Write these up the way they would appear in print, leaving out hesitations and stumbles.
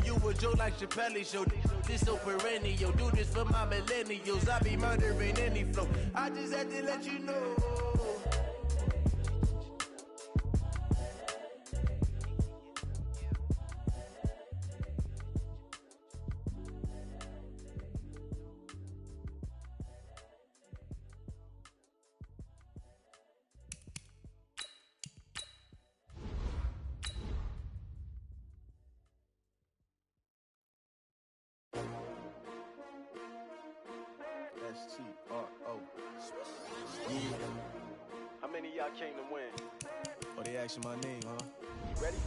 You a Joe like Chappelle show. This so perennial. Do this for my millennials. I be murdering any flow. I just had to let you know. S-T-R-O. Yeah. How many of y'all came to win? Oh, they asking my name, huh? You ready?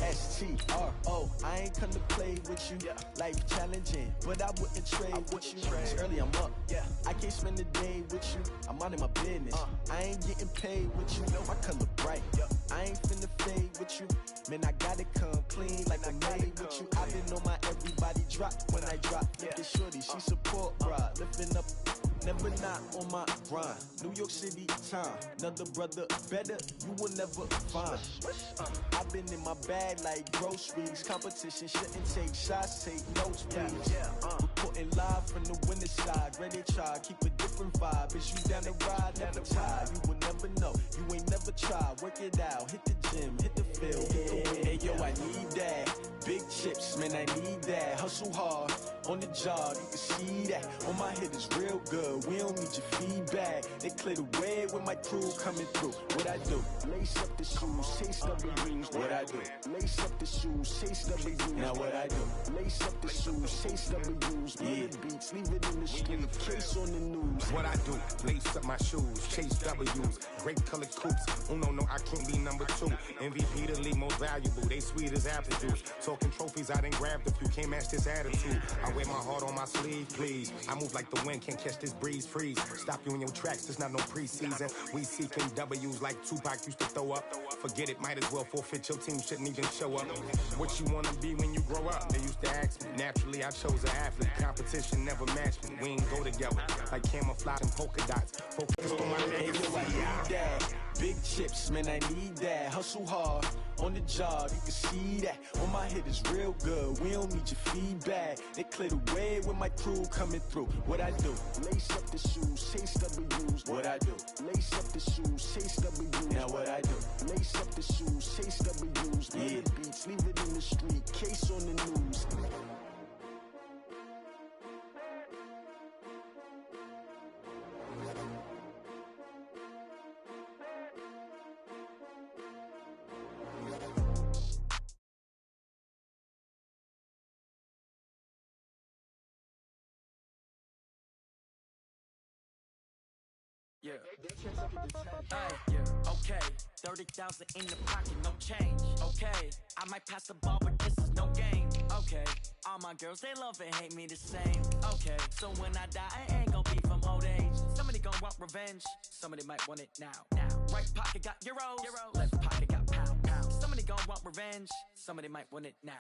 S-T-R-O. I ain't come to play with you. Yeah. Life challenging, but I wouldn't trade with you. It's early, I'm up. Yeah. I can't spend the day with you. I'm minding my business. I ain't getting paid with you. My color bright. Yep. I ain't finna fade with you. Man, I gotta come clean like I'm made with you. I've been on my everybody drop when I drop. Look at shorty, she support ride. Lifting up, never not on my grind. New York City time, another brother better, you will never find. I've been in my bag like groceries. Competition shouldn't take shots, take notes, please. Reporting live from the winter side. Ready to try, keep a different vibe. Is you down the ride, never tired. You will never know, you ain't never tried. Work it out, hit the gym, hit the field, hit the win. Hey yo, I need that. Big chips, man, I need that. Hustle hard, on the job, you can see that. On my head is real good, we don't need your feedback. They clear the way with my crew coming through. What I do? Lace up the shoes, chase W's. What I do? Lace up the shoes, chase W's. Now what I do? Lace up the shoes, chase W's. Yeah. Beats, leave it in the street, case on the news. What I do? Lace up my shoes, chase W's. Great colored coops. Uno, no, I can't be number two. MVP the league most valuable. They sweet as apple juice. Talking trophies, I didn't grab the few. Can't match this attitude. I wear my heart on my sleeve, please. I move like the wind, can't catch this breeze, freeze. Stop you in your tracks, there's not no preseason. We seeking W's like Tupac used to throw up. Forget it, might as well forfeit. Your team shouldn't even show up. What you wanna be when you grow up? They used to ask me. Naturally, I chose an athlete. Competition never matched me. We ain't go together like camouflage and polka dots. Focused on my Hey yo, I need that. Big chips, man, I need that. Hustle hard, on the job, you can see that. On my head is real good, we don't need your feedback. They clear the way with my crew coming through. What I do? Lace up the shoes, chase W's. What I do? Lace up the shoes, chase W's. Now what I do? Lace up the shoes, chase W's. Yeah. Beats, leave it in the street, case on the news. Yeah. Okay. 30,000 in the pocket, no change. Okay. I might pass the ball, but this is no game. Okay. All my girls, they love and hate me the same. Okay. So when I die, I ain't gonna be from old age. Somebody gonna want revenge. Somebody might want it now. Right pocket got euros. Left pocket got pound. Somebody gonna want revenge. Somebody might want it now.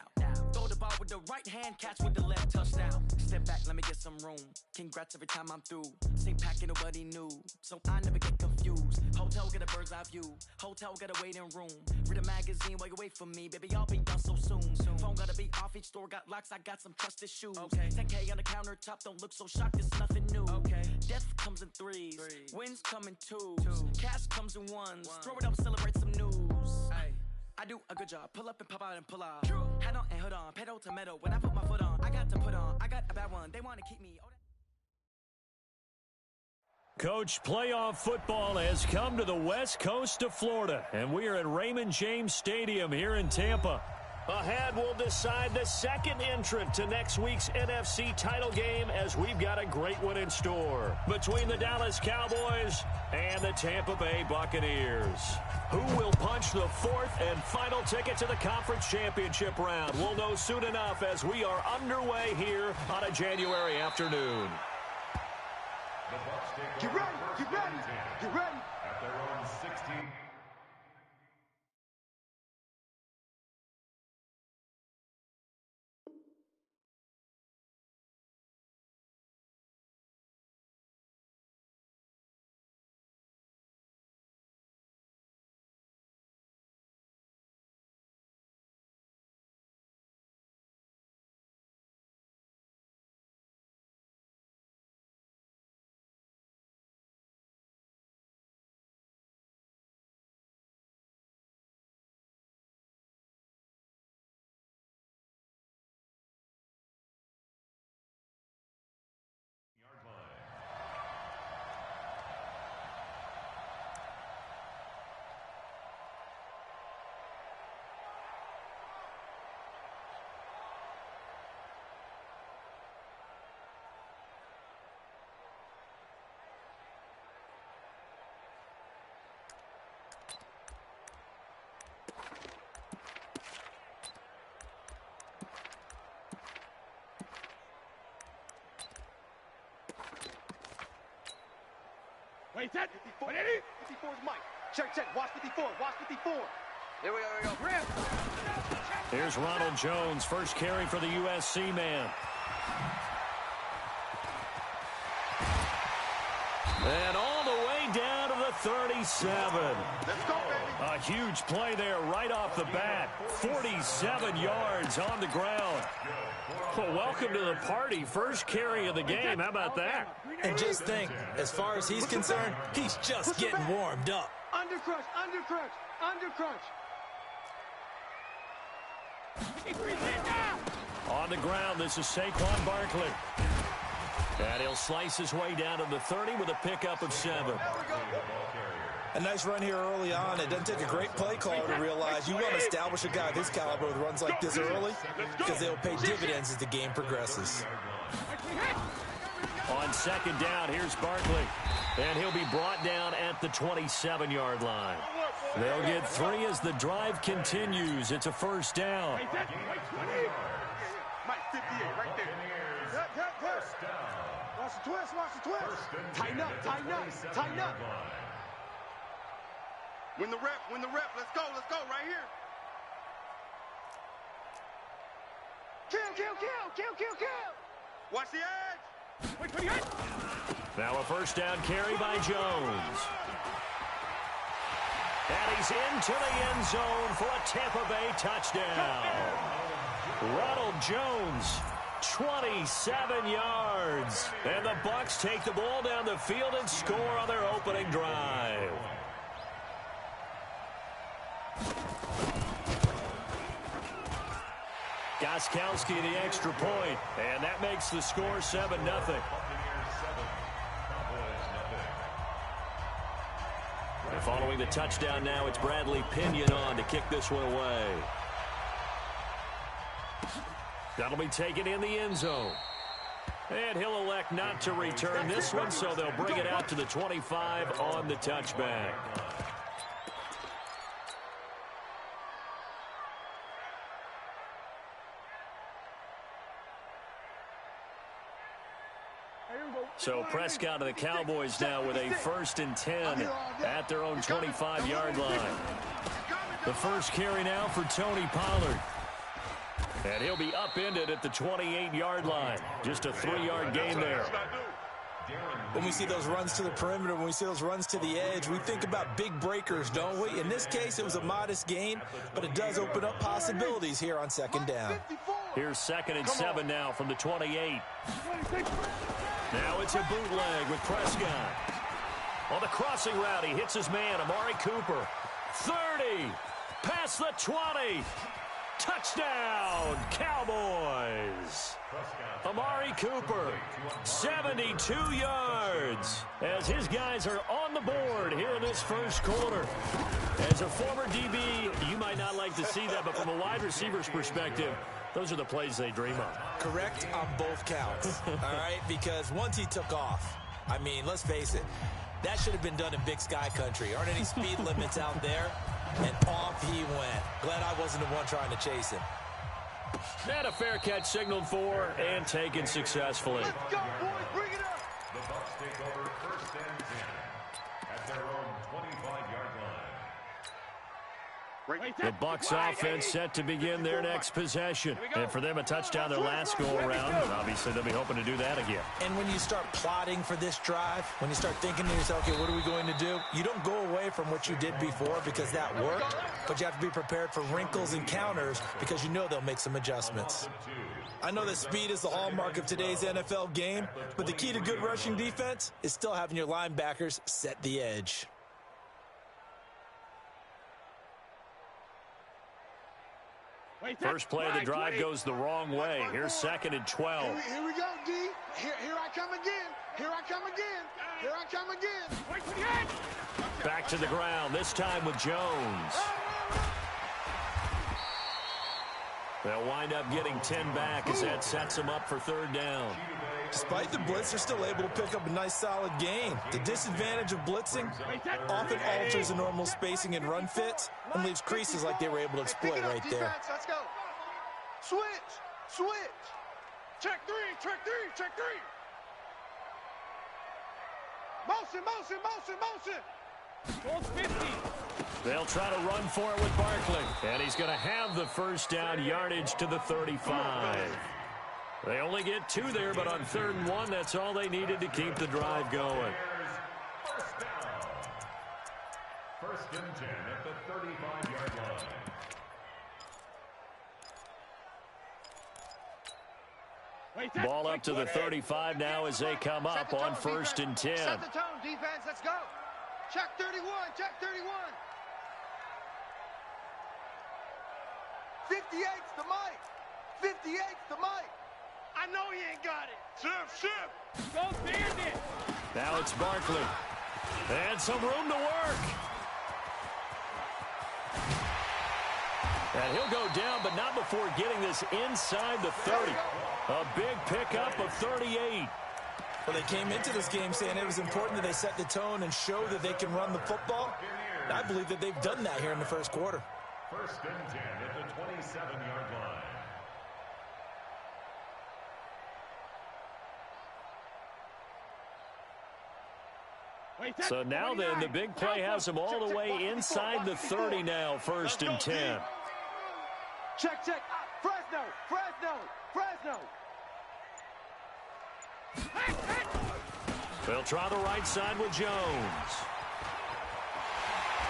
Throw the ball with the right hand, catch with the left, touchdown. Step back, let me get some room. Congrats every time I'm through. Same packet, nobody knew. So I never get confused. Hotel get a bird's eye view. Hotel got a waiting room. Read a magazine while you wait for me. Baby, I'll be done so soon. Phone gotta be off, each store got locks. I got some trusted shoes. Okay. 10K on the countertop, don't look so shocked, it's nothing new. Okay. Death comes in threes. Wins come in twos. Cash comes in ones. Throw it up, celebrate some news. Ay. I do a good job. Pull up and pop out and pull off. Head on and hood on. Pedal to metal. When I put my foot on, I got to put on. I got a bad one. They want to keep me. Coach, playoff football has come to the west coast of Florida, and we are at Raymond James Stadium here in Tampa. Ahead, we'll decide the second entrant to next week's NFC title game, as we've got a great one in store between the Dallas Cowboys and the Tampa Bay Buccaneers. Who will punch the fourth and final ticket to the conference championship round? We'll know soon enough as we are underway here on a January afternoon. Get ready, get ready, get ready. At their own 16. Ready, set. 54 is Mike. Check. Watch 54. Watch 54. Here we go. Here's Ronald Jones, first carry for the USC man. And all the way down to the 37. Let's go, baby. A huge play there right off the bat. 47 yards on the ground. Well, welcome to the party. First carry of the game. How about that? And just think, as far as he's concerned, he's just getting warmed up. Under crunch. On the ground, this is Saquon Barkley. And he'll slice his way down to the 30 with a pickup of 7. A nice run here early on. It doesn't take a great play caller to realize you want to establish a guy of his caliber with runs like this early because they'll pay dividends as the game progresses. On second down, here's Barkley. And he'll be brought down at the 27-yard line. They'll get 3 as the drive continues. It's a first down. Mike 58 right there. Watch the twist. Tighten up. Win the rep. Let's go right here. Kill. Watch the edge. Now a first down carry by Jones. And he's into the end zone for a Tampa Bay touchdown. Ronald Jones, 27 yards. And the Bucs take the ball down the field and score on their opening drive. Gostkowski the extra point, and that makes the score 7-0. And following the touchdown now, it's Bradley Pinion on to kick this one away. That'll be taken in the end zone. And he'll elect not to return this one, so they'll bring it out to the 25 on the touchback. So Prescott of the Cowboys now with a 1st and 10 at their own 25-yard line. The first carry now for Tony Pollard. And he'll be upended at the 28-yard line. Just a 3-yard gain there. When we see those runs to the perimeter, when we see those runs to the edge, we think about big breakers, don't we? In this case, it was a modest gain, but it does open up possibilities here on second down. Here's 2nd and 7 now from the 28. Now it's a bootleg with Prescott. On the crossing route, he hits his man, Amari Cooper. 30, past the 20. Touchdown, Cowboys. Amari Cooper, 72 yards, as his guys are on the board here in this first quarter. As a former DB, you might not like to see that, but from a wide receiver's perspective, those are the plays they dream of. Correct on both counts, all right? Because once he took off, I mean, let's face it, that should have been done in Big Sky country. Aren't any speed limits out there? And off he went. Glad I wasn't the one trying to chase him. And a fair catch signaled for and taken successfully. Let's go, boys. Bring it up. The Bucs take over 1st and 10 at their own 25-yard line. The Bucs offense set to begin their next possession. And for them, a touchdown their last go-around. And obviously, they'll be hoping to do that again. And when you start plotting for this drive, when you start thinking to yourself, okay, what are we going to do? You don't go away from what you did before because that worked, but you have to be prepared for wrinkles and counters because you know they'll make some adjustments. I know that speed is the hallmark of today's NFL game, but the key to good rushing defense is still having your linebackers set the edge. First play of the drive goes the wrong way. Here's 2nd and 12. Here we go, D. Here I come again. Back to the ground, this time with Jones. They'll wind up getting 10 back as that sets them up for 3rd down. Despite the blitz, they're still able to pick up a nice solid gain. The disadvantage of blitzing often alters the normal spacing and run fits and leaves creases like they were able to exploit right there. Let's go. Switch. Check three. Motion, motion, motion, motion. Goes 50. They'll try to run for it with Barkley. And he's going to have the first down, yardage to the 35. They only get 2 there, but on 3rd and 1, that's all they needed to keep the drive going. First down. 1st and 10 at the 35-yard line. Ball up to the 35 now as they come up on 1st and 10. Set the tone, defense. Let's go. Check 31. Check 31. 58's the mic. 58's the mic. I know he ain't got it. Shift. Go Bandit. Now it's Barkley. And some room to work. And he'll go down, but not before getting this inside the 30. A big pickup of 38. Well, they came into this game saying it was important that they set the tone and show that they can run the football. And I believe that they've done that here in the 1st quarter. 1st and 10 at the 27-yard line. So now then, the big play has them all the way inside the 30 now, 1st and 10. Check. Fresno. They'll try the right side with Jones.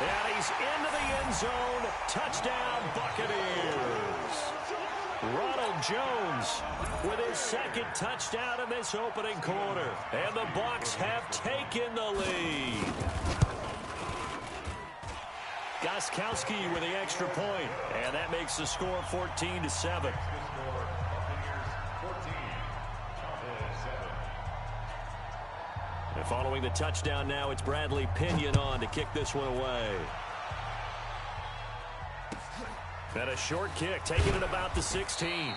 And he's into the end zone. Touchdown, Buccaneers. Ronald Jones with his 2nd touchdown in this opening quarter. And the Bucs have taken the lead. Gostkowski with the extra point. And that makes the score 14-7. And following the touchdown now, it's Bradley Pinion on to kick this one away. And a short kick, taking it about the 16.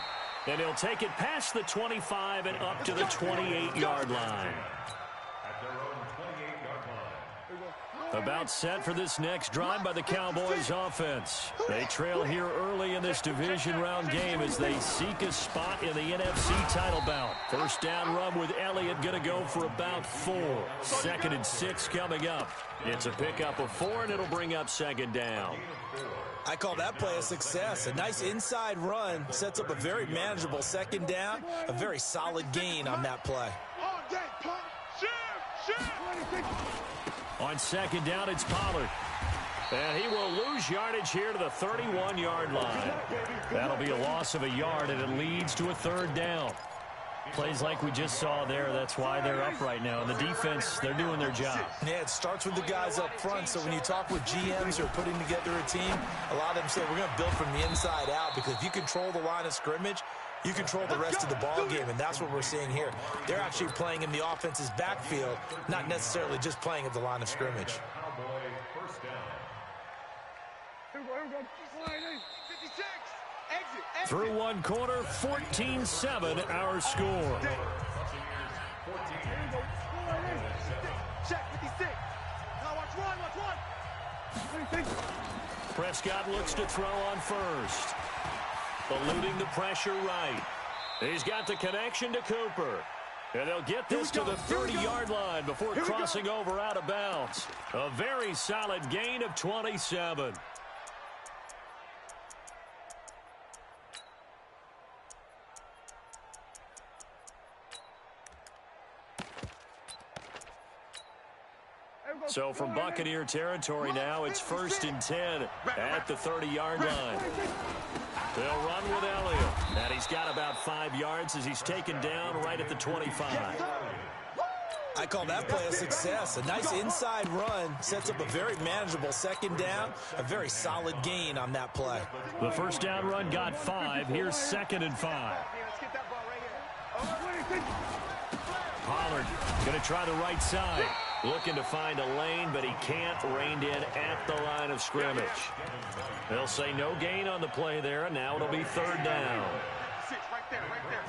And he'll take it past the 25 and up to the 28-yard line. At their own 28-yard line. About set for this next drive by the Cowboys offense. They trail here early in this division round game as they seek a spot in the NFC title bout. First down run with Elliott going to go for about 4. 2nd and 6 coming up. It's a pickup of 4, and it'll bring up 2nd down. I call that play a success. A nice inside run sets up a very manageable 2nd down. A very solid gain on that play. On 2nd down, it's Pollard. And he will lose yardage here to the 31-yard line. That'll be a loss of a yard, and it leads to a 3rd down. Plays like we just saw there, that's why they're up right now. And the defense, they're doing their job. Yeah, it starts with the guys up front. So when you talk with GMs who are putting together a team, a lot of them say we're going to build from the inside out, because if you control the line of scrimmage, you control the rest of the ball game, and that's what we're seeing here. They're actually playing in the offense's backfield, not necessarily just playing at the line of scrimmage. Cowboy first down. Through one quarter, 14-7 our score. Check 56. Now watch one. Prescott looks to throw on first. Eluding the pressure right. He's got the connection to Cooper. And they'll get this to the 30-yard line before crossing over out of bounds. A very solid gain of 27. So from Buccaneer territory now, it's 1st and 10 at the 30-yard line. They'll run with Elliott. And he's got about 5 yards as he's taken down right at the 25. I call that play a success. A nice inside run sets up a very manageable 2nd down. A very solid gain on that play. The first down run got 5. Here's 2nd and 5. Pollard going to try the right side. Looking to find a lane, but he can't. Reined in at the line of scrimmage. They'll say no gain on the play there, and now it'll be 3rd down. 56, right there,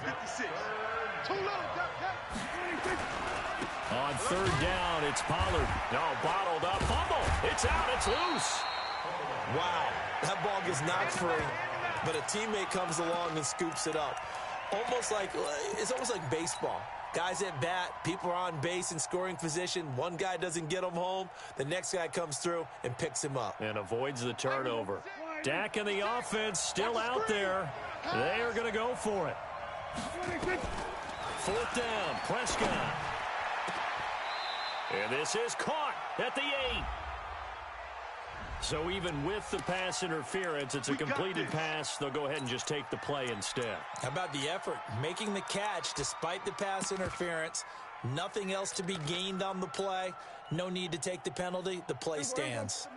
56. Too low, On 3rd down, it's Pollard. No, bottled up. Fumble. It's out. It's loose. Wow, that ball gets knocked free, but a teammate comes along and scoops it up. almost like baseball. Guys at bat, people are on base in scoring position. One guy doesn't get him home. The next guy comes through and picks him up. And avoids the turnover. Dak and the offense still out there. They are going to go for it. 4th down, Prescott. And this is caught at the 8. So even with the pass interference, it's a completed pass. They'll go ahead and just take the play instead. How about the effort? Making the catch despite the pass interference. Nothing else to be gained on the play. No need to take the penalty. The play stands.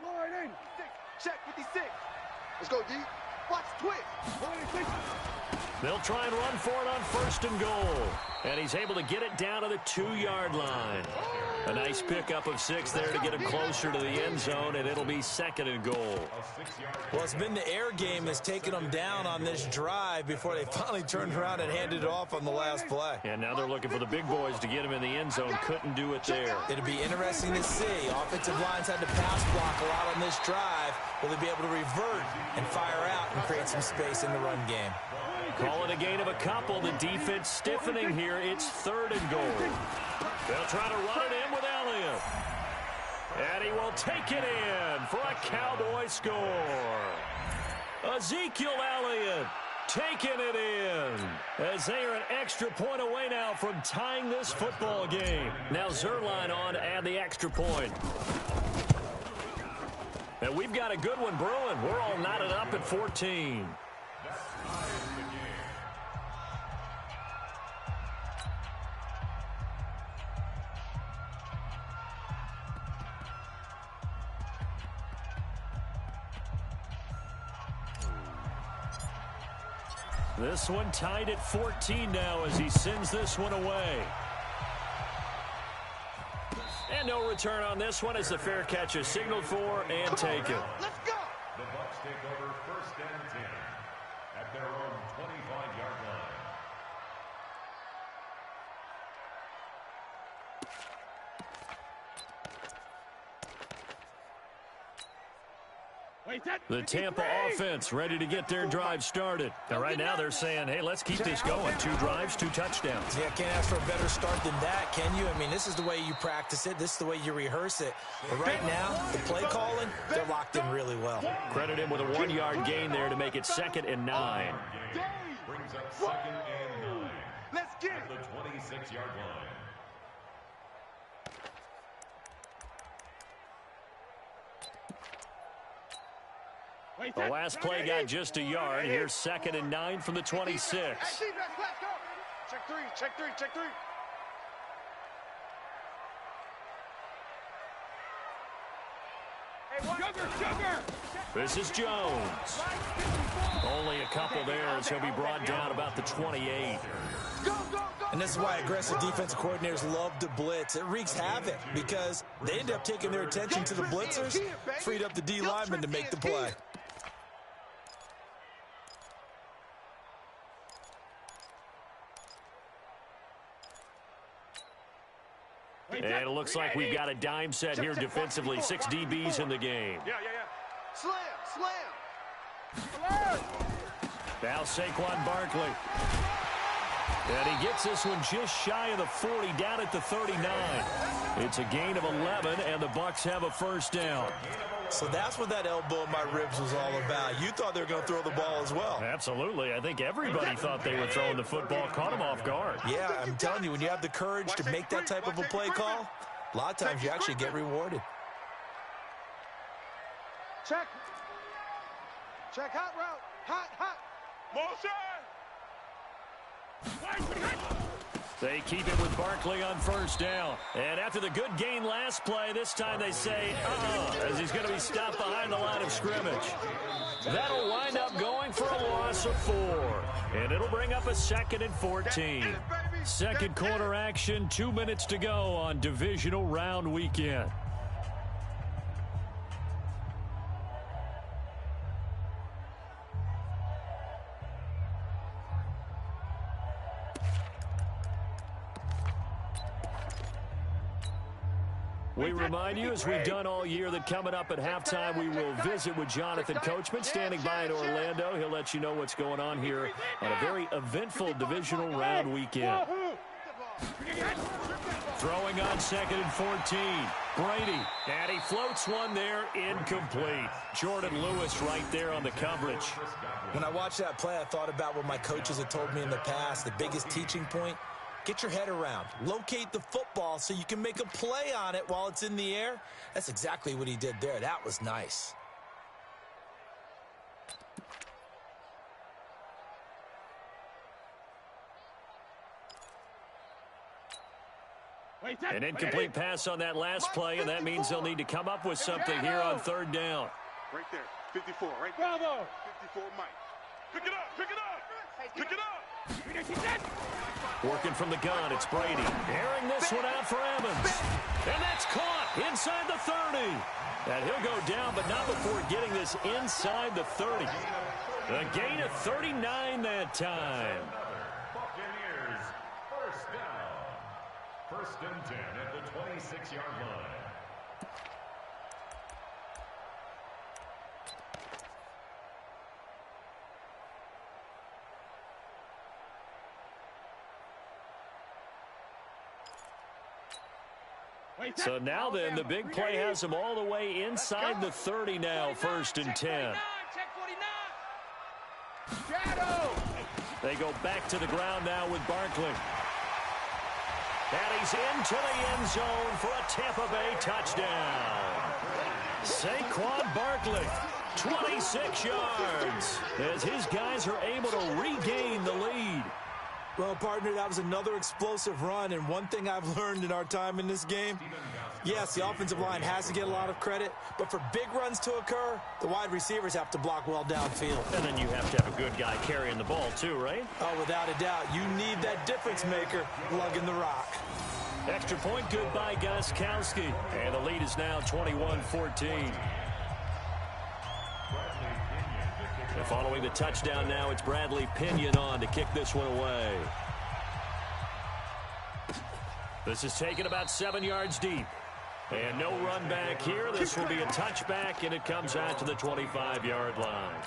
Check 56. Let's go, D. Watch twist. They'll try and run for it on 1st and goal. And he's able to get it down to the 2-yard line. A nice pickup of 6 there to get him closer to the end zone, and it'll be 2nd and goal. Well, it's been the air game that's taken them down on this drive before they finally turned around and handed it off on the last play. And now they're looking for the big boys to get him in the end zone. Couldn't do it there. It'll be interesting to see. Offensive lines had to pass block a lot on this drive. Will they be able to revert and fire out and create some space in the run game? Call it a gain of a couple. The defense stiffening here. It's 3rd and goal. They'll try to run it in with Elliott. And he will take it in for a Cowboy score. Ezekiel Elliott taking it in as they are an extra point away now from tying this football game. Now Zuerlein on to add the extra point. And we've got a good one brewing. We're all knotted up at 14. This one tied at 14 now as he sends this one away. And no return on this one as the fair catch is signaled for and taken. Let's go. The Bucs take over 1st and 10 at their own 25-yard line. The Tampa offense ready to get their drive started. And right now they're saying, hey, let's keep this going. 2 drives, 2 touchdowns. Yeah, can't ask for a better start than that, can you? I mean, this is the way you practice it. This is the way you rehearse it. But right now, the play calling, they're locked in really well. Credit him with a 1-yard gain there to make it 2nd and 9. Brings up 2nd and 9. Let's get at the 26-yard line. The last play got just a yard. Here's 2nd and 9 from the 26. Hey, let's go. Check 3, check 3, check 3. This is Jones. Only a couple there as he'll be brought down about the 28. And this is why aggressive defensive coordinators love to blitz. It wreaks havoc because they end up taking their attention to the blitzers, freed up the D lineman to make the play. And it looks like we've got a dime set here defensively. 6 DBs in the game. Yeah. Slam. Now Saquon Barkley. And he gets this one just shy of the 40, down at the 39. It's a gain of 11, and the Bucs have a 1st down. So that's what that elbow in my ribs was all about. You thought they were going to throw the ball as well. Absolutely. I think everybody thought they were throwing the football, caught him off guard. Yeah, I'm telling you, when you have the courage to make that type of a play call, a lot of times you actually get rewarded. Check hot route. Hot. Motion. They keep it with Barkley on 1st down. And after the good gain last play, this time they say, as he's going to be stopped behind the line of scrimmage. That'll wind up going for a loss of 4. And it'll bring up a 2nd and 14. Second quarter action, 2 minutes to go on divisional round weekend. We remind you, as we've done all year, that coming up at halftime, we will visit with Jonathan Coachman, standing by in Orlando. He'll let you know what's going on here on a very eventful divisional round weekend. Throwing on 2nd and 14. Brady, and he floats one there, incomplete. Jordan Lewis right there on the coverage. When I watched that play, I thought about what my coaches had told me in the past. The biggest teaching point, get your head around. Locate the football so you can make a play on it while it's in the air. That's exactly what he did there. That was nice. An incomplete pass on that last play, and that means they'll need to come up with something here on 3rd down. Right there, 54, right there. Bravo. 54, Mike. Pick it up, pick it up, pick it up. Working from the gun, it's Brady. Airing this one out for Evans. And that's caught inside the 30. And he'll go down, but not before getting this inside the 30. A gain of 39 that time. Buccaneers, first down. 1st and 10 at the 26-yard line. So now then, the big play has them all the way inside the 30 now, 1st and 10. They go back to the ground now with Barkley. And he's into the end zone for a Tampa Bay touchdown. Saquon Barkley, 26 yards, as his guys are able to regain the lead. Well, partner, that was another explosive run, and one thing I've learned in our time in this game, yes, the offensive line has to get a lot of credit, but for big runs to occur, the wide receivers have to block well downfield. And then you have to have a good guy carrying the ball too, right? Oh, without a doubt. You need that difference maker lugging the rock. Extra point good by Gostkowski, and the lead is now 21-14. And following the touchdown now, it's Bradley Pinion on to kick this one away. This is taken about 7 yards deep. And no run back here. This will be a touchback, and it comes out to the 25-yard line.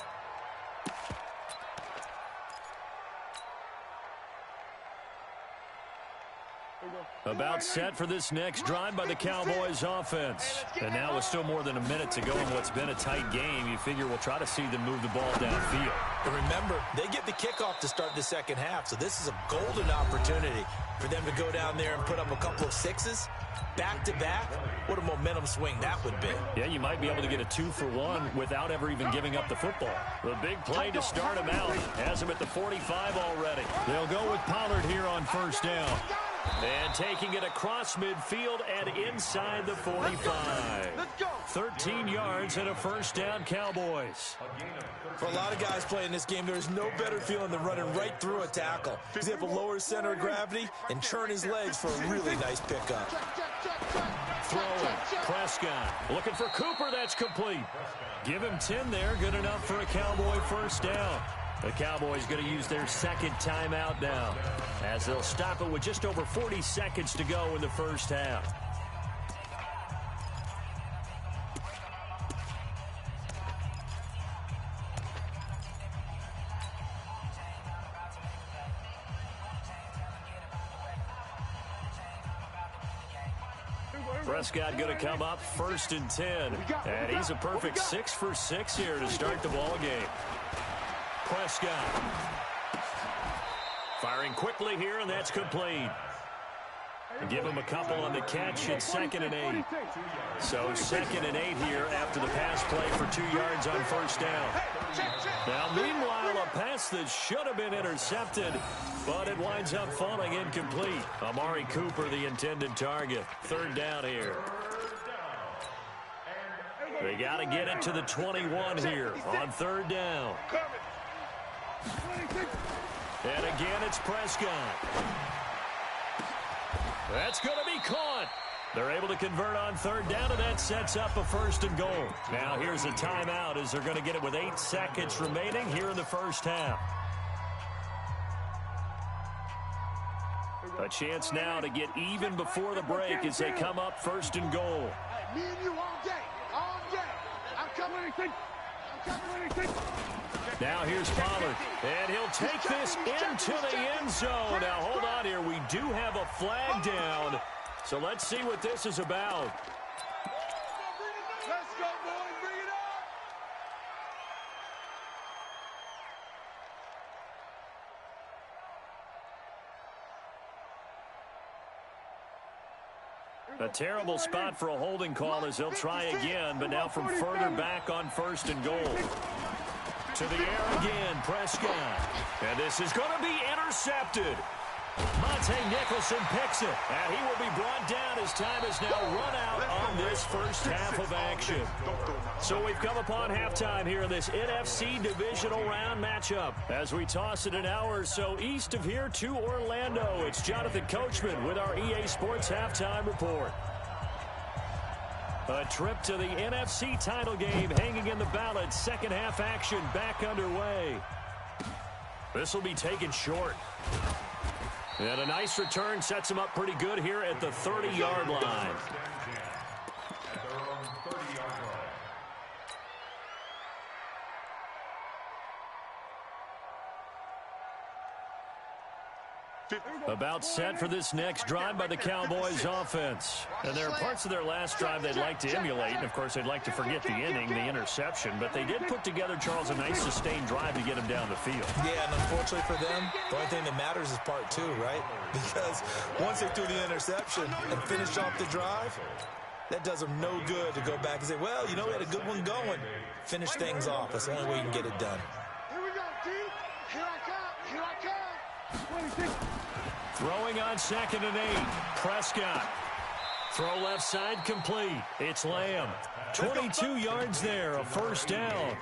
About set for this next drive by the Cowboys offense. And now with still more than a minute to go in what's been a tight game, you figure we'll try to see them move the ball downfield. And remember, they get the kickoff to start the second half, so this is a golden opportunity for them to go down there and put up a couple of sixes back-to-back. What a momentum swing that would be. Yeah, you might be able to get a 2-for-1 without ever even giving up the football. The big play to start him out has him at the 45 already. They'll go with Pollard here on 1st down. And taking it across midfield and inside the 45. 13 yards and a 1st down, Cowboys. For a lot of guys playing this game, there's no better feeling than running right through a tackle. He's able to lower his center of gravity and churn his legs for a really nice pickup. Throwing, Prescott looking for Cooper, that's complete. Give him 10 there, good enough for a Cowboy 1st down. The Cowboys going to use their second timeout now, as they'll stop it with just over 40 seconds to go in the 1st half. Prescott going to come up 1st and 10, and he's a perfect 6 for 6 here to start the ball game. Prescott firing quickly here, and that's complete. Give him a couple on the catch. It's 2nd and 8. So 2nd and 8 here after the pass play for 2 yards on 1st down. Now, meanwhile, a pass that should have been intercepted, but it winds up falling incomplete. Amari Cooper, the intended target. 3rd down here. They got to get it to the 21 here on 3rd down. And again, it's Prescott. That's going to be caught. They're able to convert on 3rd down, and that sets up a 1st and goal. Now here's a timeout as they're going to get it with 8 seconds remaining here in the 1st half. A chance now to get even before the break as they come up first and goal. Me and you all day. All day. I'm coming anything. Now here's Pollard, and he'll take this into the end zone. Now hold on here. We do have a flag down, so let's see what this is about. Let's go, boys. Bring it A terrible spot for a holding call as they'll try again, but now from further back on first and goal. To the air again, Prescott. And this is going to be intercepted. Monte Nicholson picks it, and he will be brought down as time is now run out on this first half of action. So we've come upon halftime here in this NFC divisional round matchup. As we toss it an hour or so east of here to Orlando, it's Jonathan Coachman with our EA Sports Halftime Report. A trip to the NFC title game hanging in the balance. Second half action back underway. This will be taken short. And a nice return sets him up pretty good here at the 30-yard line. About set for this next drive by the Cowboys offense. And there are parts of their last drive they'd like to emulate. And, of course, they'd like to forget the inning, the interception. But they did put together, Charles, a nice sustained drive to get him down the field. Yeah, and unfortunately for them, the only thing that matters is part two, right? Because once they threw the interception and finished off the drive, that does them no good to go back and say, well, you know, we had a good one going. Finish things off. That's the only way you can get it done. Here we go, D. Here I come. Here I come. Throwing on 2nd and 8. Prescott. Throw left side complete. It's Lamb. 22 yards there, a first down.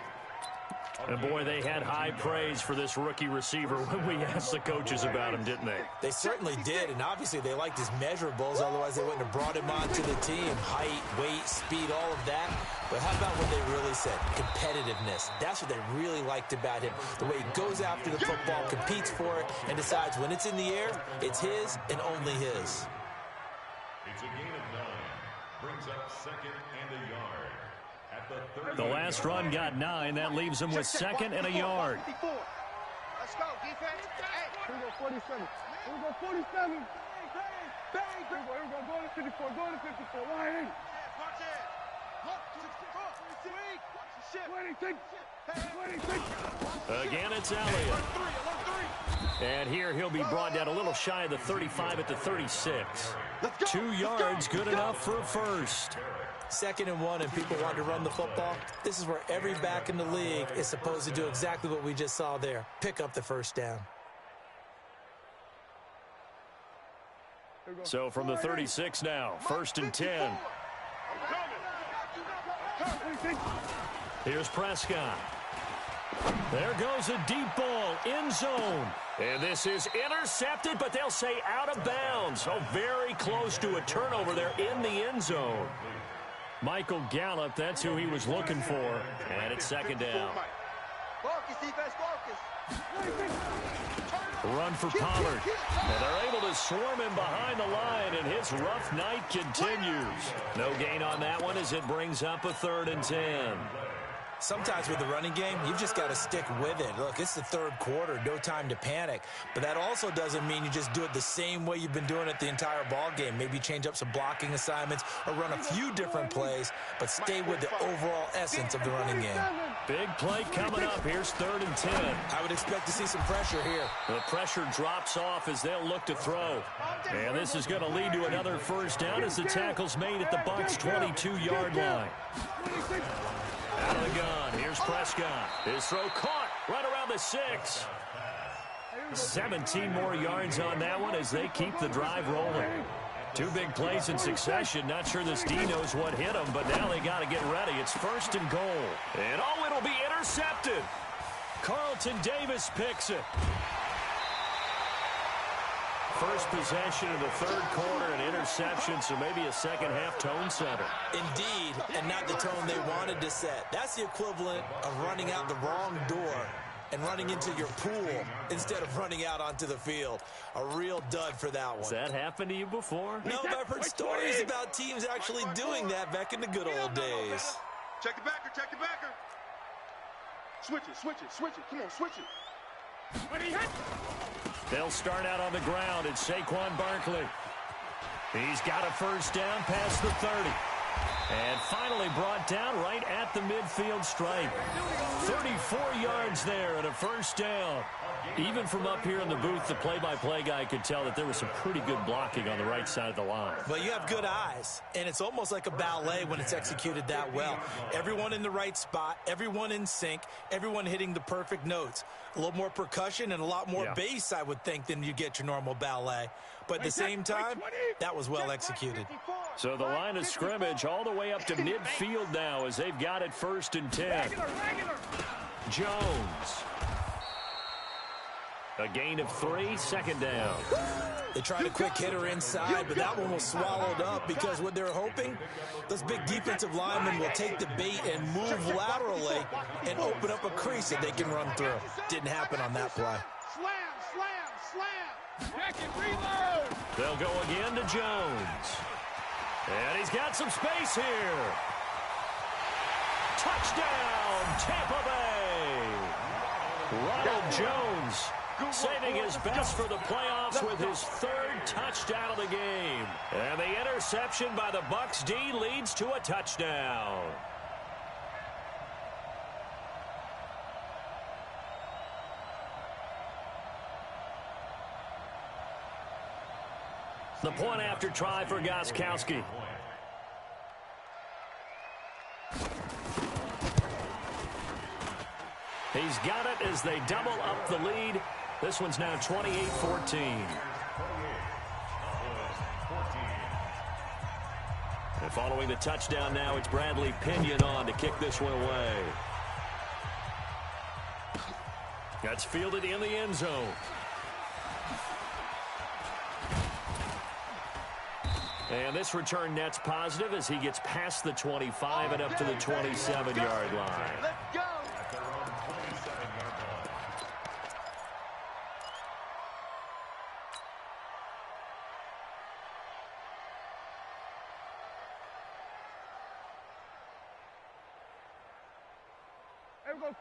And, boy, they had high praise for this rookie receiver when we asked the coaches about him, didn't they? They certainly did, and obviously they liked his measurables. Otherwise, they wouldn't have brought him onto the team. Height, weight, speed, all of that. But how about what they really said? Competitiveness. That's what they really liked about him. The way he goes after the football, competes for it, and decides when it's in the air, it's his and only his. It's a gain of 9. Brings up 2nd and a yard. The last run got 9. That leaves him with 2nd and a yard. Let's go, defense. Hey. Here we go, 47. Here we go, 47. Bang. Here we go, go to 54. Go to 54. Line in. March in. Again, it's Elliott. And here he'll be brought down a little shy of the 35 at the 36. 2 yards, good enough for a first. 2nd and 1, and people want to run the football. This is where every back in the league is supposed to do exactly what we just saw there. Pick up the first down. So from the 36 now, 1st and 10. Here's Prescott. There goes a deep ball, end zone. And this is intercepted, but they'll say out of bounds. Oh, very close to a turnover there in the end zone. Michael Gallup, that's who he was looking for. And it's 2nd down. Focus, defense, focus. Run for Pollard. And they're able to swarm him behind the line, and his rough night continues. No gain on that one as it brings up a 3rd and 10. Sometimes with the running game, you've just got to stick with it. Look, it's the 3rd quarter, no time to panic. But that also doesn't mean you just do it the same way you've been doing it the entire ball game. Maybe change up some blocking assignments or run a few different plays, but stay with the overall essence of the running game. Big play coming up. Here's 3rd and 10. I would expect to see some pressure here. The pressure drops off as they'll look to throw. And this is going to lead to another first down as the tackle's made at the Bucs' 22-yard line. Out of the gun, here's Prescott. His throw caught right around the 6. 17 more yards on that one as they keep the drive rolling. 2 big plays in succession. Not sure this D knows what hit him, but now they got to get ready. It's 1st and goal. And oh, it'll be intercepted. Carlton Davis picks it. First possession of the 3rd quarter, an interception, so maybe a second-half tone setter. Indeed, and not the tone they wanted to set. That's the equivalent of running out the wrong door and running into your pool instead of running out onto the field. A real dud for that one. Has that happened to you before? No, but I've heard stories about teams actually doing that back in the good old days. Check the backer, check the backer. Switch it, switch it, switch it. Come on, switch it. They'll start out on the ground. It's Saquon Barkley. He's got a first down past the 30. And finally brought down right at the midfield stripe. 34 yards there and a first down. Even from up here in the booth, the play-by-play guy could tell that there was some pretty good blocking on the right side of the line. But you have good eyes, and it's almost like a ballet when it's executed that well. Everyone in the right spot, everyone in sync, everyone hitting the perfect notes. A little more percussion and a lot more bass, I would think, than you get your normal ballet. But at the same time, that was well executed. So the line of scrimmage all the way up to midfield now as they've got it first and 10. Jones. A gain of 3, second down. They tried a quick hitter inside, but that one was swallowed up because what they're hoping, those big defensive linemen will take the bait and move laterally and open up a crease that they can run through. Didn't happen on that play. Slam, slam, slam. Back and reload. They'll go again to Jones. And he's got some space here. Touchdown, Tampa Bay. Ronald Jones saving his best for the playoffs with his 3rd touchdown of the game. And the interception by the Bucs D leads to a touchdown. The point after try for Gostkowski. He's got it as they double up the lead. This one's now 28-14. And following the touchdown now, it's Bradley Pinion on to kick this one away. That's fielded in the end zone. And this return net's positive as he gets past the 25 and up to the 27-yard line. Let's go.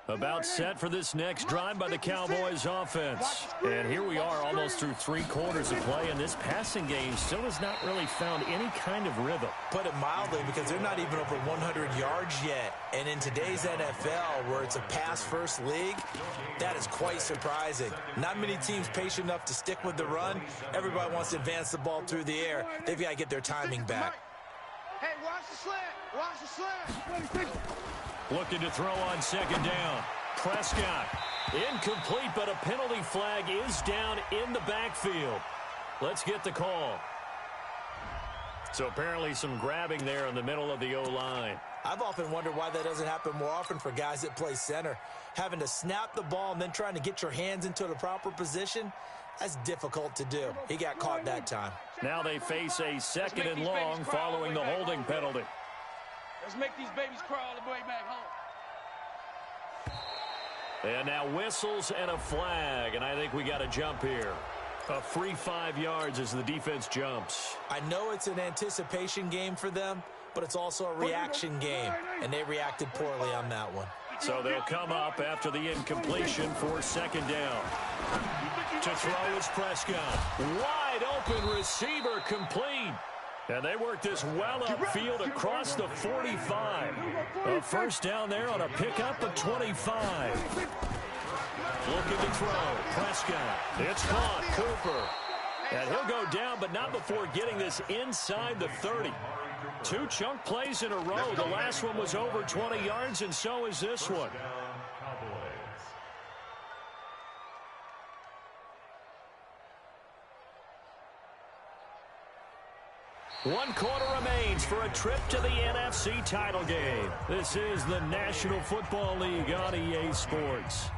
About set for this next drive by the Cowboys offense. And here we are almost through 3 quarters of play, and this passing game still has not really found any kind of rhythm. Put it mildly, because they're not even over 100 yards yet. And in today's NFL, where it's a pass-first league, that is quite surprising. Not many teams patient enough to stick with the run. Everybody wants to advance the ball through the air. They've got to get their timing back. Hey, watch the slant. Watch the slant. Looking to throw on second down. Prescott. Incomplete, but a penalty flag is down in the backfield. Let's get the call. So apparently some grabbing there in the middle of the O-line. I've often wondered why that doesn't happen more often for guys that play center. Having to snap the ball and then trying to get your hands into the proper position, that's difficult to do. He got caught that time. Now they face a second and long following the holding penalty. Let's make these babies crawl all the way back home. And now whistles and a flag, and I think we got a jump here. A free 5 yards as the defense jumps. I know it's an anticipation game for them, but it's also a reaction game, and they reacted poorly on that one. So they'll come up after the incompletion for second down. To throw is Prescott. Wide open receiver complete. And they work this well upfield across the 45. A first down there on a pickup of 25. Looking to throw. Prescott. It's caught. Cooper. And he'll go down, but not before getting this inside the 30. 2 chunk plays in a row. The last one was over 20 yards, and so is this one. 1 quarter remains for a trip to the NFC title game. This is the National Football League on EA Sports.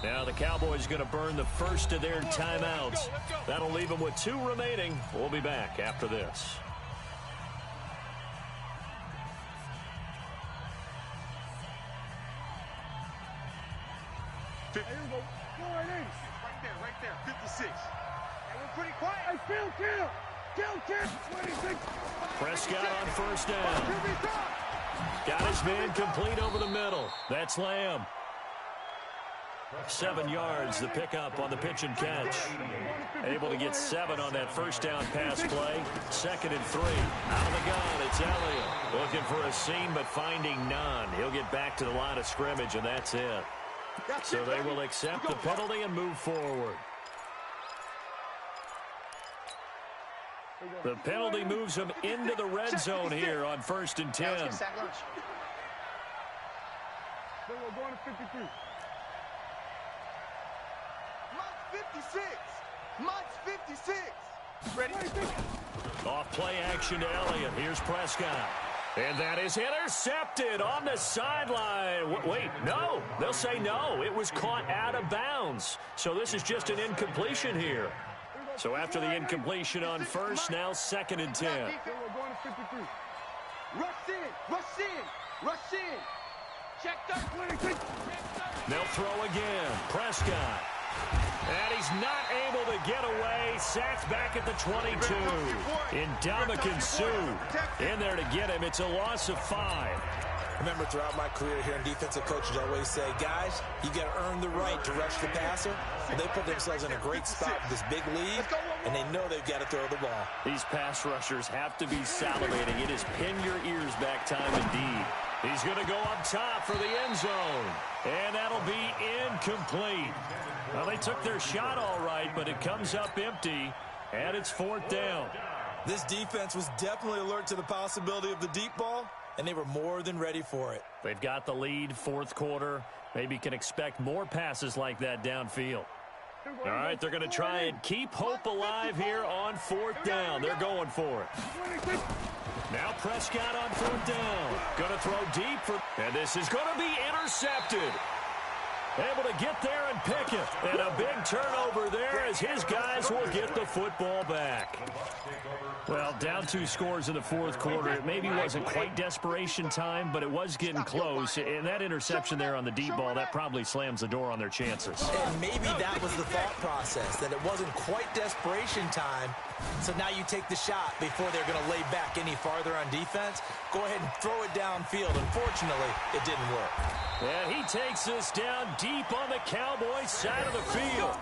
Now the Cowboys going to burn the first of their timeouts. That'll leave them with 2 remaining. We'll be back after this. Hey, here we go. Go right in. Right there. 56. Hey, we're pretty quiet. Hey, kill. 26. Prescott on first down. Got his man complete over the middle. That's Lamb. 7 yards, the pickup on the pitch and catch. Able to get 7 on that first down pass play. 2nd and 3. Out of the gun, it's Elliott. Looking for a seam, but finding none. He'll get back to the line of scrimmage, and that's it. So they will accept the penalty and move forward. The penalty moves them into the red zone here on 1st and 10. We're going to 53. Much 56. Ready? Off play action to Elliott. Here's Prescott. And that is intercepted on the sideline. Wait, no. They'll say no. It was caught out of bounds. So this is just an incompletion here. So after the incompletion on first, now 2nd and 10. We're going to 53. Rush in. Check that. They'll throw again. Prescott. And he's not able to get away. Sacked back at the 22. Ndamukong Suh in there to get him. It's a loss of 5. Remember, throughout my career here in defensive coaches always say, guys, you got to earn the right to rush the passer. They put themselves in a great spot with this big lead, and they know they've got to throw the ball. These pass rushers have to be salivating. It is pin your ears back time indeed. He's going to go up top for the end zone, and that'll be incomplete. Well, they took their shot all right, but it comes up empty, and it's 4th down. This defense was definitely alert to the possibility of the deep ball, and they were more than ready for it. They've got the lead, 4th quarter. Maybe can expect more passes like that downfield. All right, they're going to try and keep hope alive here on 4th down. They're going for it. Now Prescott on 4th down. Going to throw deep for, and this is going to be intercepted. Able to get there and pick it. And a big turnover there as his guys will get the football back. Well, down 2 scores in the 4th quarter. It maybe wasn't quite desperation time, but it was getting close. And that interception there on the deep ball, that probably slams the door on their chances. And maybe that was the thought process, that it wasn't quite desperation time. So now you take the shot before they're going to lay back any farther on defense. Go ahead and throw it downfield. Unfortunately, it didn't work. And he takes this down deep on the Cowboys side of the field.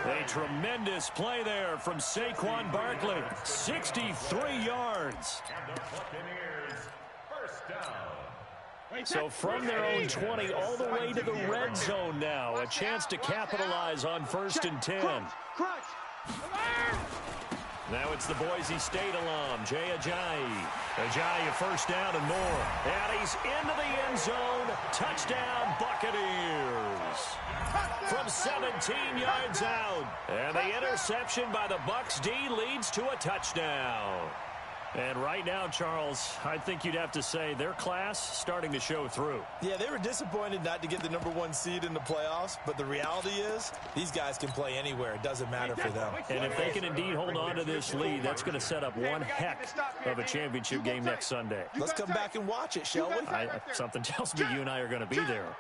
A tremendous play there from Saquon Barkley. 63 yards. So from their own 20 all the way to the red zone now. A chance to capitalize on 1st and 10. Now it's the Boise State alum, Jay Ajayi. Ajayi, a 1st down and more. And he's into the end zone. Touchdown, Buccaneers. From 17 yards out. And the interception by the Bucs D leads to a touchdown. And right now, Charles, I think you'd have to say their class starting to show through. Yeah, they were disappointed not to get the #1 seed in the playoffs, but the reality is these guys can play anywhere. It doesn't matter for them. And if they can indeed hold on to this lead, that's going to set up one heck of a championship game next Sunday. Let's come back and watch it, shall we? Something tells me you and I are going to be there.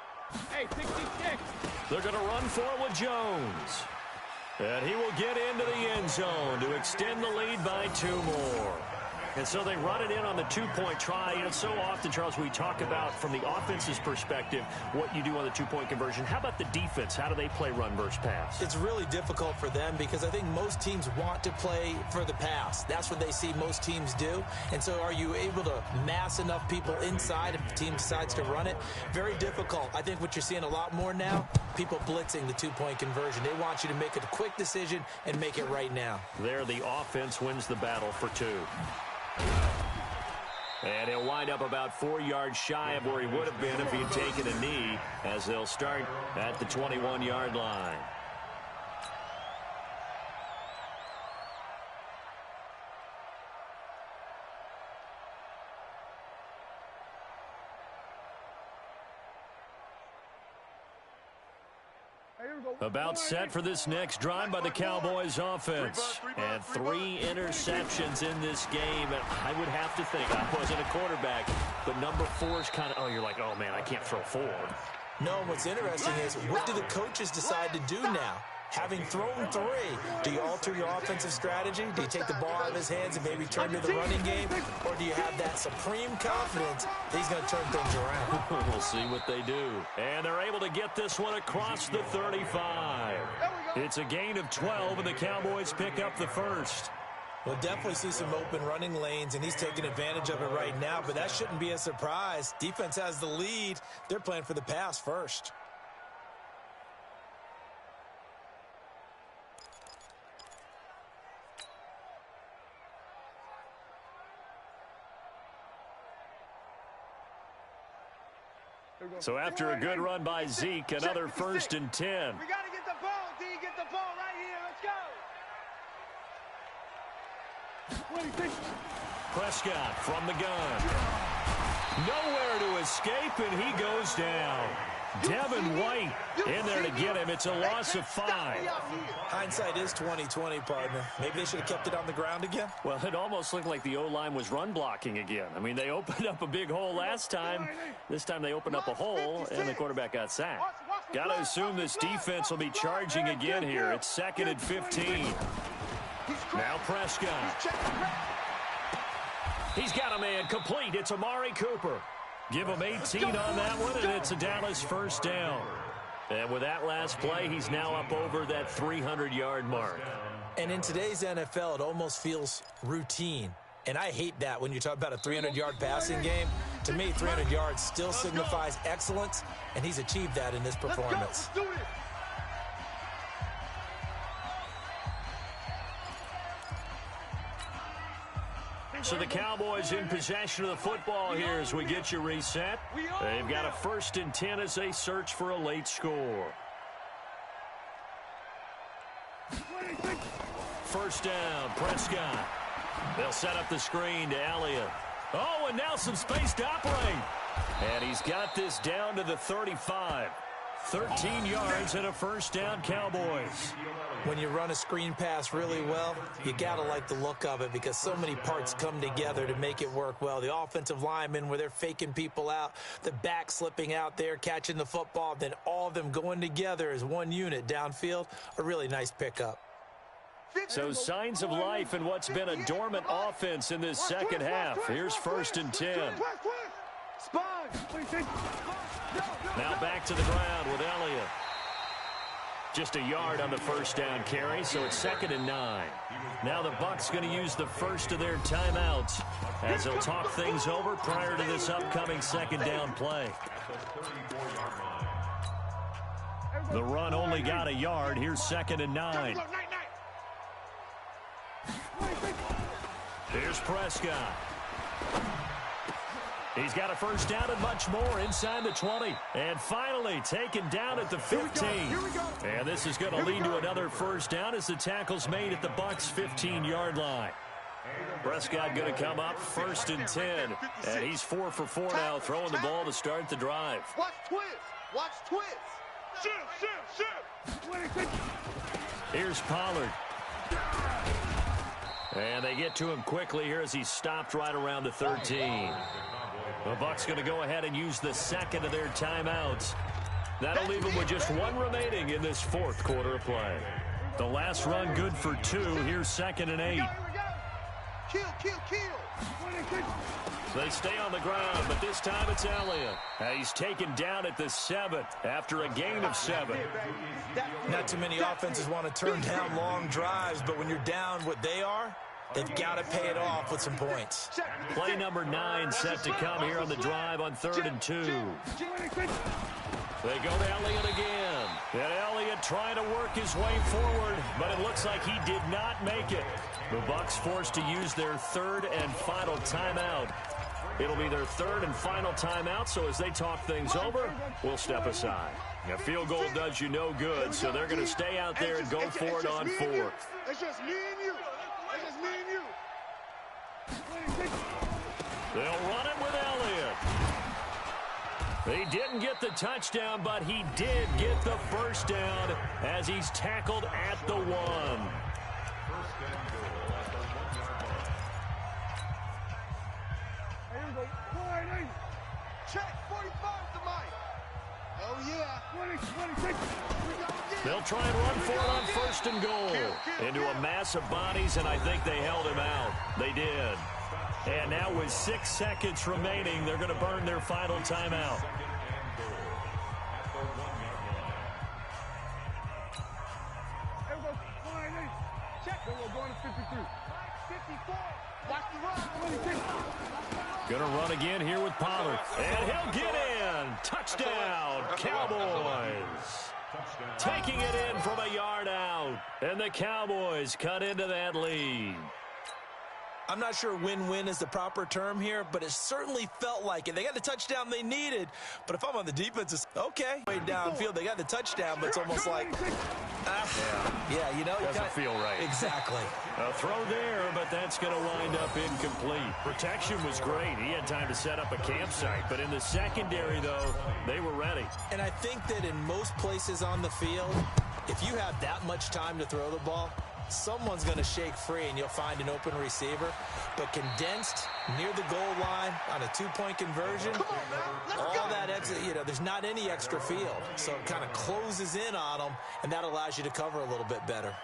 Hey, 66. They're going to run for it with Jones. And he will get into the end zone to extend the lead by 2 more. And so they run it in on the 2-point try. You know, so often, Charles, we talk about from the offense's perspective what you do on the 2-point conversion. How about the defense? How do they play run versus pass? It's really difficult for them because I think most teams want to play for the pass. That's what they see most teams do. And so are you able to mass enough people inside if the team decides to run it? Very difficult. I think what you're seeing a lot more now, people blitzing the 2-point conversion. They want you to make a quick decision and make it right now. There, the offense wins the battle for 2. And he'll wind up about 4 yards shy of where he would have been if he had taken a knee, as they'll start at the 21-yard line. About set for this next drive by the Cowboys offense. And 3 interceptions in this game. And I would have to think, I wasn't a quarterback, but number 4 is kind of, oh, you're like, oh, man, I can't throw 4. No, what's interesting is, what do the coaches decide to do now? Having thrown 3, do you alter your offensive strategy? Do you take the ball out of his hands and maybe turn to the running game? Or do you have that supreme confidence that he's going to turn things around? We'll see what they do. And they're able to get this one across the 35. It's a gain of 12, and the Cowboys pick up the first. We'll definitely see some open running lanes, and he's taking advantage of it right now, but that shouldn't be a surprise. Defense has the lead. They're playing for the pass first. So after a good run by Zeke, another 1st and 10. We got to get the ball, D. Get the ball right here. Let's go. Prescott from the gun. Nowhere to escape, and he goes down. Devin White in there to get him. It's a loss of 5. Hindsight is 20/20, partner. Maybe they should have kept it on the ground again. Well, it almost looked like the O-line was run blocking again. I mean, they opened up a big hole last time. This time they opened up a hole, and the quarterback got sacked. Got to assume this defense will be charging again here. It's 2nd and 15. Now Prescott. He's got a man complete. It's Amari Cooper. Give him 18 on that one, and it's a Dallas 1st down. And with that last play, he's now up over that 300-yard mark. And in today's NFL, it almost feels routine. And I hate that when you talk about a 300-yard passing game. To me, 300 yards still signifies excellence, and he's achieved that in this performance. So the Cowboys in possession of the football here as we get you reset. They've got a 1st and 10 as they search for a late score. 1st down, Prescott. They'll set up the screen to Elliott. Oh, and now some space to operate. And he's got this down to the 35. 13 yards and a 1st down, Cowboys. When you run a screen pass really well, you got to like the look of it because so many parts come together to make it work well. The offensive linemen, where they're faking people out, the back slipping out there, catching the football, then all of them going together as one unit downfield, a really nice pickup. So signs of life in what's been a dormant offense in this second half. Here's 1st and 10. Now back to the ground with Elliott. Just a yard on the 1st down carry, so it's 2nd and 9. Now the Bucs going to use the first of their timeouts as they'll talk things over prior to this upcoming 2nd down play. The run only got a yard. Here's 2nd and 9. Here's Prescott. He's got a 1st down and much more inside the 20. And finally taken down at the 15. And this is going to lead to another 1st down as the tackle's made at the Bucs' 15-yard line. Prescott going to come up 1st and 10. And he's 4 for 4 now, throwing the ball to start the drive. Watch twist. Watch twist. Shift. Here's Pollard. And they get to him quickly here as he's stopped right around the 13. The Bucs going to go ahead and use the 2nd of their timeouts. That'll leave them with just 1 remaining in this 4th quarter of play. The last run good for 2. Here's 2nd and 8. Kill. They stay on the ground, but this time it's Elliott. He's taken down at the 7 after a gain of 7. Not too many offenses want to turn down long drives, but when you're down what they are, they've got to pay it off with some points. Play number 9 set to come here on the drive on 3rd and 2. They go to Elliott again. And Elliott trying to work his way forward, but it looks like he did not make it. The Bucs forced to use their 3rd and final timeout. It'll be their 3rd and final timeout, so as they talk things over, we'll step aside. A field goal does you no good, so they're going to stay out there and go for it on 4th. It's just me and you. They'll run it with Elliott. He didn't get the touchdown, but he did get the first down as he's tackled at the 1. First and goal at the 1-yard line. Here we go. Wide. Check. 45 to Mike. Oh, yeah. 26. They'll try and run for it on first and goal. Into a mass of bodies, and I think they held him out. They did. And now with 6 seconds remaining, they're going to burn their final timeout. Second and goal at the 1-yard line. Here we go. Wide. Check. Here we go. Going to 53. 54. Watch the run. 26. Going to run again here with Pollard. And he'll get in. Touchdown, Cowboys. Taking it in from a yard out. And the Cowboys cut into that lead. I'm not sure win-win is the proper term here, but it certainly felt like it. They got the touchdown they needed, but if I'm on the defense, it's okay. Way downfield, they got the touchdown, but it's almost like, yeah, you know. Doesn't feel right. Exactly. A throw there, but that's going to wind up incomplete. Protection was great. He had time to set up a campsite, but in the secondary, though, they were ready. And I think that in most places on the field, if you have that much time to throw the ball, someone's going to shake free and you'll find an open receiver. But condensed near the goal line on a 2-point conversion, all that extra, there's not any extra field. So it kind of closes in on them, and that allows you to cover a little bit better.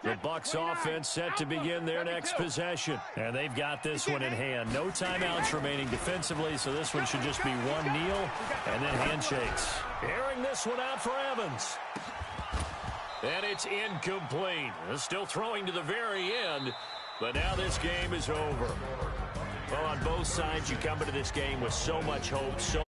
The Bucs offense set to begin their next possession. And they've got this one in hand. No timeouts remaining defensively, so this one should just be one kneel and then handshakes. Airing this one out for Evans. And it's incomplete. Still throwing to the very end, but now this game is over. Well, on both sides, you come into this game with so much hope, so